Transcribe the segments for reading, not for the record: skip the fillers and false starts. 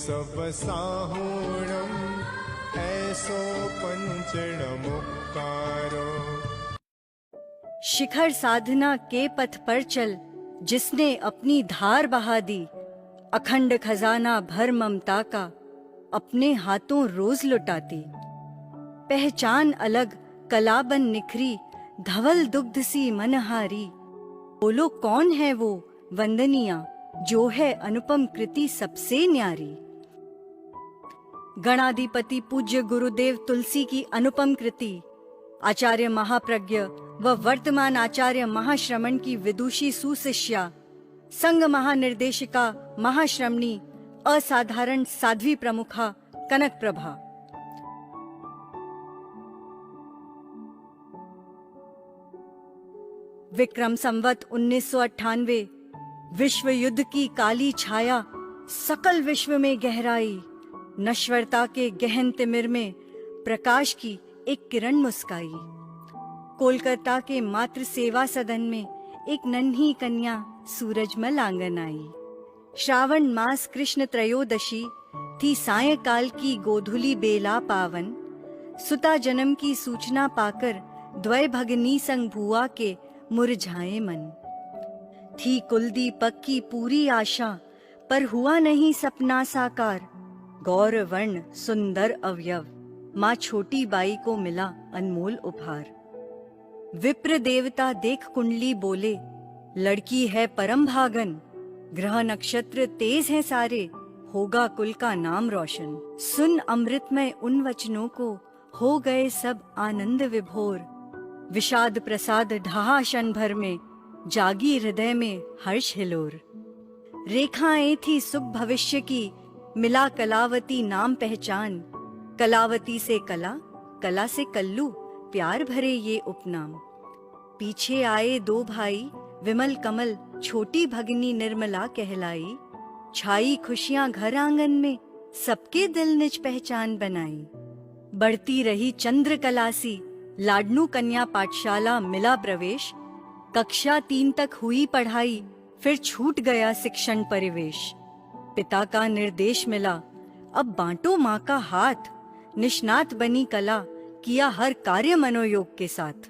सब साहूणम ऐसो पंचणमुक्कारो। शिखर साधना के पथ पर चल, जिसने अपनी धार बहा दी। अखंड खजाना भर ममता का अपने हाथों रोज लुटाती। पहचान अलग कलाबन निखरी, धवल दुग्ध सी मनहारी। बोलो कौन है वो वंदनिया, जो है अनुपम कृति सबसे न्यारी। गणाधिपति पूज्य गुरुदेव तुलसी की अनुपम कृति, आचार्य महाप्रज्ञ व वर्तमान आचार्य महाश्रमण की विदुषी सुशिष्या, संघ महानिर्देशिका महाश्रमणी, असाधारण साध्वी प्रमुखा कनक प्रभा। विक्रम संवत 1998, विश्व युद्ध की काली छाया, सकल विश्व में गहराई। नश्वरता के गहन तिमिर में प्रकाश की एक किरण मुस्काई। कोलकाता के मातृ सेवा सदन में एक नन्ही कन्या सूरजमल आंगन आई। श्रावण मास कृष्ण त्रयोदशी थी, सायंकाल की गोधुली बेला पावन। सुता जन्म की सूचना पाकर द्वय भगनी संग भुआ के मुरझाए मन। थी कुलदीपक की पूरी आशा, पर हुआ नहीं सपना साकार। गौर वर्ण सुंदर अवयव, माँ छोटी बाई को मिला अनमोल उपहार। विप्र देवता देख कुंडली बोले, लड़की है परम भागन। ग्रह नक्षत्र तेज हैं सारे, होगा कुल का नाम रोशन। सुन अमृतमय उन वचनों को, हो गए सब आनंद विभोर। विषाद प्रसाद ढहा क्षण भर में, जागी हृदय में हर्ष हिलोर। रेखाएं थी सुख भविष्य की, मिला कलावती नाम पहचान। कलावती से कला, कला से कल्लू, प्यार भरे ये उपनाम। पीछे आए दो भाई विमल कमल, छोटी भगनी निर्मला कहलाई। छाई खुशियां घर आंगन में, सबके दिल निज पहचान बनाई। बढ़ती रही चंद्र कलासी, लाडनू कन्या पाठशाला मिला प्रवेश। कक्षा 3 तक हुई पढ़ाई, फिर छूट गया शिक्षण परिवेश। पिता का निर्देश मिला, अब बांटो माँ का हाथ। निष्णात बनी कला, किया हर कार्य मनोयोग के साथ।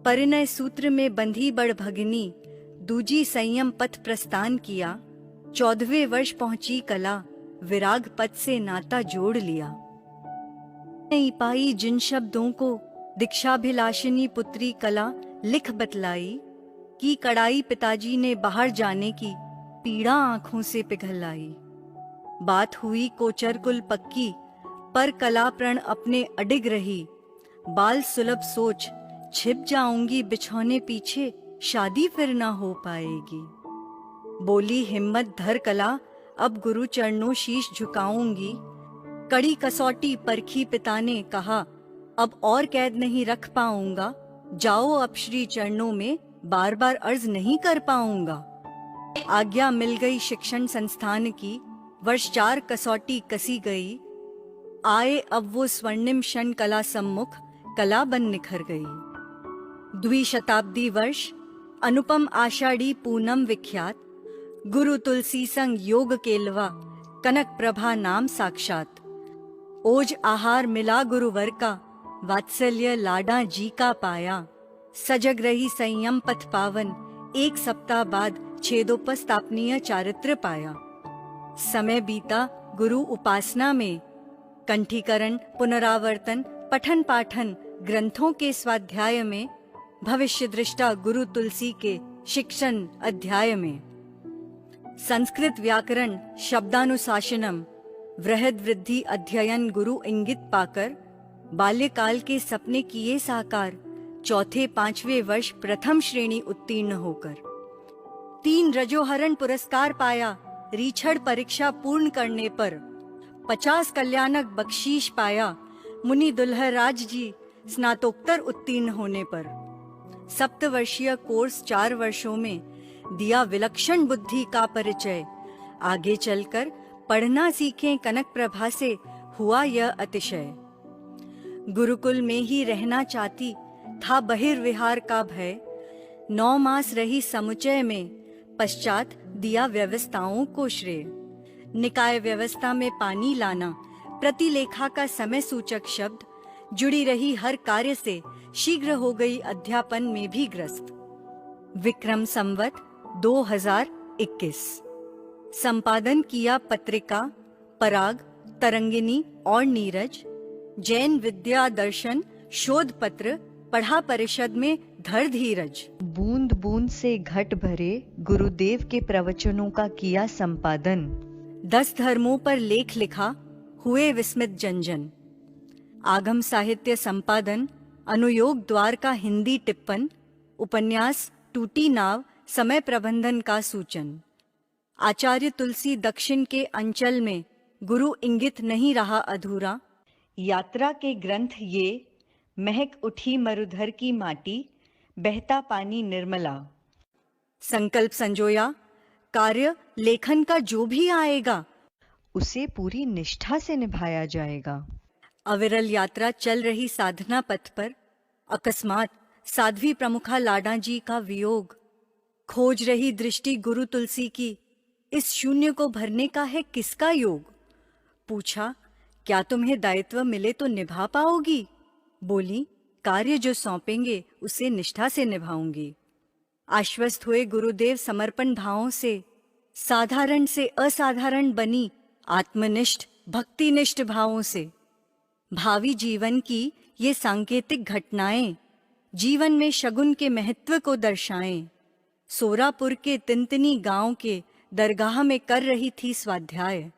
परिणय सूत्र में बंधी बड़ भगनी, दूजी संयम पथ प्रस्थान किया। 14वें वर्ष पहुंची कला, विराग पद से नाता जोड़ लिया। नहीं पाई जिन शब्दों को, दीक्षाभिलाषिनी पुत्री कला लिख बतलाई। की कड़ाई पिताजी ने बाहर जाने की, पीड़ा आंखों से पिघलाई। बात हुई कोचर कुल पक्की, पर कला प्रण अपने अडिग रही। बाल सुलभ सोच, छिप जाऊंगी बिछौने पीछे, शादी फिर ना हो पाएगी। बोली हिम्मत धर कला, अब गुरु चरणों शीश झुकाऊंगी। कड़ी कसौटी परखी पिता ने कहा, अब और कैद नहीं रख पाऊंगा। जाओ अब श्री चरणों में, बार बार अर्ज नहीं कर पाऊंगा। आज्ञा मिल गई शिक्षण संस्थान की, वर्ष 4 कसौटी कसी गई। आए अब वो स्वर्णिम क्षण कला सम्मुख, कला बन निखर गई। द्विशताब्दी वर्ष अनुपम आषाढ़ी पूनम विख्यात। गुरु तुलसी संग योग केलवा, कनक प्रभा नाम साक्षात। ओज आहार मिला गुरुवर का, वात्सल्य लाडा जी का पाया। सजग रही संयम पथ पावन, एक सप्ताह बाद छेदोपस्थापनीय चारित्र पाया। समय बीता गुरु उपासना में, कंठीकरण पुनरावर्तन पठन पाठन ग्रंथों के स्वाध्याय में। भविष्य दृष्टा गुरु तुलसी के शिक्षण अध्याय में। संस्कृत व्याकरण शब्दानुशासनम, वृहद वृद्धि अध्ययन गुरु इंगित पाकर। बाल्यकाल के सपने किए साकार, चौथे 5वें वर्ष प्रथम श्रेणी उत्तीर्ण होकर। 3 रजोहरण पुरस्कार पाया, रीछड़ परीक्षा पूर्ण करने पर। 50 कल्याणक बख्शीश पाया, मुनि दुल्हराज जी स्नातकोत्तर उत्तीर्ण होने पर। सप्तवर्षीय कोर्स 4 वर्षों में दिया विलक्षण बुद्धि का परिचय। आगे चलकर पढ़ना सीखें कनक प्रभा से, हुआ यह अतिशय। गुरुकुल में ही रहना चाहती, था बहिर्विहार का भय। 9 मास रही समुच्चय में, पश्चात दिया व्यवस्थाओं को श्रेय। निकाय व्यवस्था में पानी लाना, प्रतिलेखा का समय सूचक शब्द, जुड़ी रही हर कार्य से शीघ्र हो गई अध्यापन में भी ग्रस्त। विक्रम संवत 2021। संपादन किया पत्रिका पराग, तरंगिनी और नीरज। जैन विद्या दर्शन शोध पत्र पढ़ा परिषद में धर धीरज। बूंद बूंद से घट भरे गुरुदेव के प्रवचनों का किया संपादन। 10 धर्मों पर लेख लिखा, हुए विस्मित जन। आगम साहित्य संपादन, अनुयोग द्वार का हिंदी टिप्पण, उपन्यास टूटी नाव समय प्रबंधन का सूचन। आचार्य तुलसी दक्षिण के अंचल में गुरु इंगित नहीं रहा अधूरा। यात्रा के ग्रंथ ये, महक उठी मरुधर की माटी, बहता पानी निर्मला। संकल्प संजोया, कार्य लेखन का जो भी आएगा उसे पूरी निष्ठा से निभाया जाएगा। अविरल यात्रा चल रही साधना पथ पर अकस्मात साध्वी प्रमुखा लाडा जी का वियोग। खोज रही दृष्टि गुरु तुलसी की, इस शून्य को भरने का है किसका योग। पूछा, क्या तुम्हें दायित्व मिले तो निभा पाओगी? बोली, कार्य जो सौंपेंगे उसे निष्ठा से निभाऊंगी। आश्वस्त हुए गुरुदेव समर्पण भावों से, साधारण से असाधारण बनी आत्मनिष्ठ भक्तिनिष्ठ भावों से। भावी जीवन की ये सांकेतिक घटनाएं जीवन में शगुन के महत्व को दर्शाएं। सोरापुर के तिनतिनी गांव के दरगाह में कर रही थी स्वाध्याय।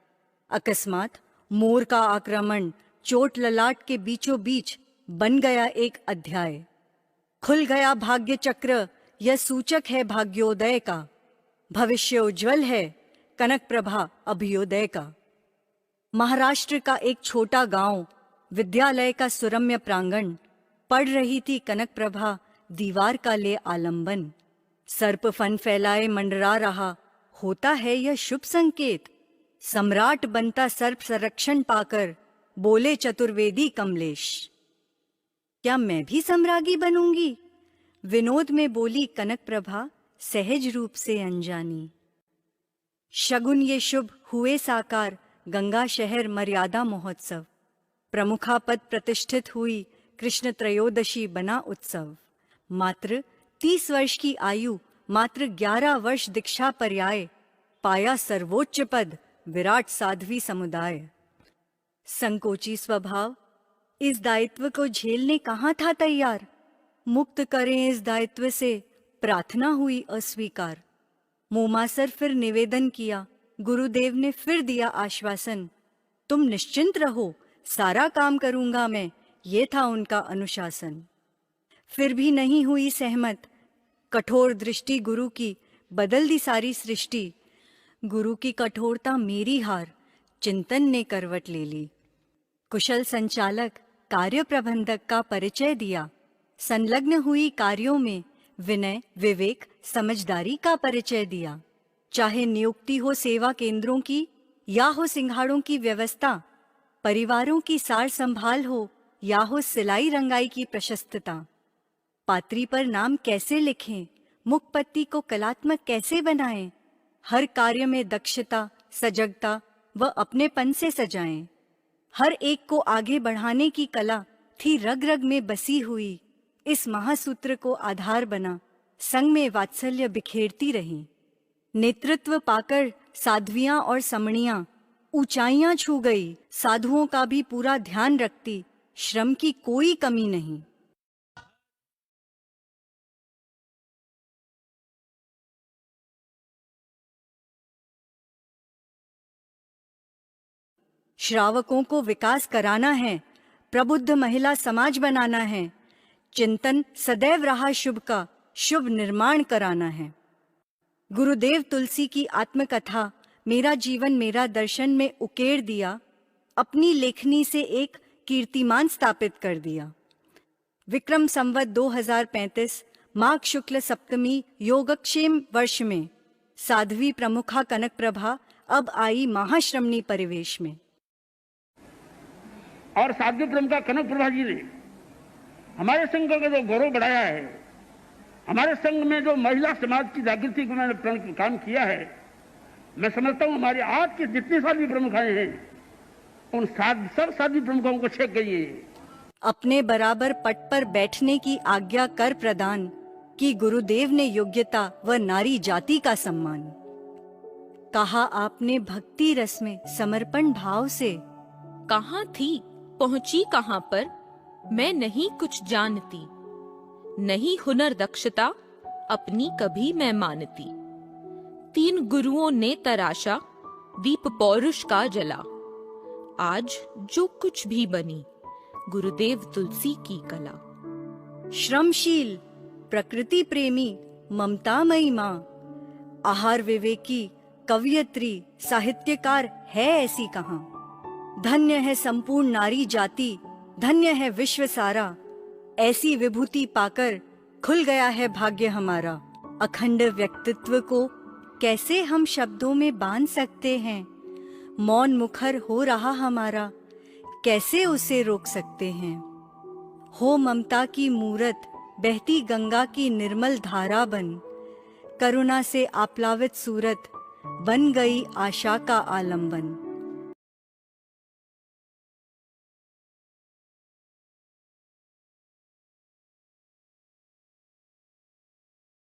अकस्मात मोर का आक्रमण चोट ललाट के बीचों बीच बन गया एक अध्याय। खुल गया भाग्य चक्र, यह सूचक है भाग्योदय का। भविष्य उज्जवल है कनक प्रभा अभ्योदय का। महाराष्ट्र का एक छोटा गांव, विद्यालय का सुरम्य प्रांगण, पढ़ रही थी कनक प्रभा दीवार का ले आलंबन। सर्प फन फैलाए मंडरा रहा, होता है यह शुभ संकेत। सम्राट बनता सर्प संरक्षण पाकर, बोले चतुर्वेदी कमलेश। क्या मैं भी सम्राज्ञी बनूंगी? विनोद में बोली कनक प्रभा सहज रूप से अनजानी। शगुन ये शुभ हुए साकार, गंगा शहर मर्यादा महोत्सव। प्रमुखा पद प्रतिष्ठित हुई, कृष्ण त्रयोदशी बना उत्सव। मात्र 30 वर्ष की आयु, मात्र 11 वर्ष दीक्षा पर्याय, पाया सर्वोच्च पद विराट साध्वी समुदाय। संकोची स्वभाव, इस दायित्व को झेलने कहाँ था तैयार। मुक्त करें इस दायित्व से, प्रार्थना हुई अस्वीकार। मोमासर फिर निवेदन किया, गुरुदेव ने फिर दिया आश्वासन। तुम निश्चिंत रहो, सारा काम करूंगा मैं, ये था उनका अनुशासन। फिर भी नहीं हुई सहमत, कठोर दृष्टि गुरु की, बदल दी सारी सृष्टि। गुरु की कठोरता मेरी हार, चिंतन ने करवट ले ली। कुशल संचालक, कार्य प्रबंधक का परिचय दिया। संलग्न हुई कार्यों में विनय, विवेक, समझदारी का परिचय दिया। चाहे नियुक्ति हो सेवा केंद्रों की या हो सिंघाड़ों की व्यवस्था, परिवारों की सार संभाल हो या हो सिलाई रंगाई की प्रशस्तता। पात्री पर नाम कैसे लिखें, मुखपत्ती को कलात्मक कैसे बनाएं, हर कार्य में दक्षता, सजगता व अपनेपन से सजाएं। हर एक को आगे बढ़ाने की कला थी रग रग में बसी हुई। इस महासूत्र को आधार बना संग में वात्सल्य बिखेरती रही। नेतृत्व पाकर साध्वियां और समणियां ऊंचाइयां छू गई। साधुओं का भी पूरा ध्यान रखती, श्रम की कोई कमी नहीं। श्रावकों को विकास कराना है, प्रबुद्ध महिला समाज बनाना है। चिंतन सदैव रहा शुभ का, शुभ निर्माण कराना है। गुरुदेव तुलसी की आत्मकथा मेरा जीवन मेरा दर्शन में उकेर दिया, अपनी लेखनी से एक कीर्तिमान स्थापित कर दिया। विक्रम संवत 2035 माघ शुक्ल सप्तमी योगक्षेम वर्ष में साध्वी प्रमुखा कनक प्रभा अब आई महाश्रमणी परिवेश में। और साध्वी प्रमुखा कनक प्रभा जी ने हमारे संघ का जो गौरव बढ़ाया है, हमारे संघ में जो महिला समाज की जागृति को उन्होंने काम किया है, मैं समझता हूँ हमारे आज के जितने साध्वी प्रमुख आए हैं उन सब साध्वी प्रमुखों को छेक गई है। अपने बराबर पट पर बैठने की आज्ञा कर प्रदान कि गुरुदेव ने योग्यता व नारी जाति का सम्मान। कहा आपने भक्ति रस में समर्पण भाव से। कहाँ थी पहुंची कहाँ पर, मैं नहीं कुछ जानती, नहीं हुनर दक्षता अपनी कभी मैं मानती। 3 गुरुओं ने तराशा दीप पौरुष का जला, आज जो कुछ भी बनी गुरुदेव तुलसी की कला। श्रमशील प्रकृति प्रेमी ममतामयी माँ, आहार विवेकी कवयित्री साहित्यकार है ऐसी कहाँ। धन्य है संपूर्ण नारी जाति, धन्य है विश्व सारा, ऐसी विभूति पाकर खुल गया है भाग्य हमारा। अखंड व्यक्तित्व को कैसे हम शब्दों में बांध सकते हैं, मौन मुखर हो रहा हमारा कैसे उसे रोक सकते हैं। हो ममता की मूरत बहती गंगा की निर्मल धारा बन, करुणा से आप्लावित सूरत बन गई आशा का आलंबन।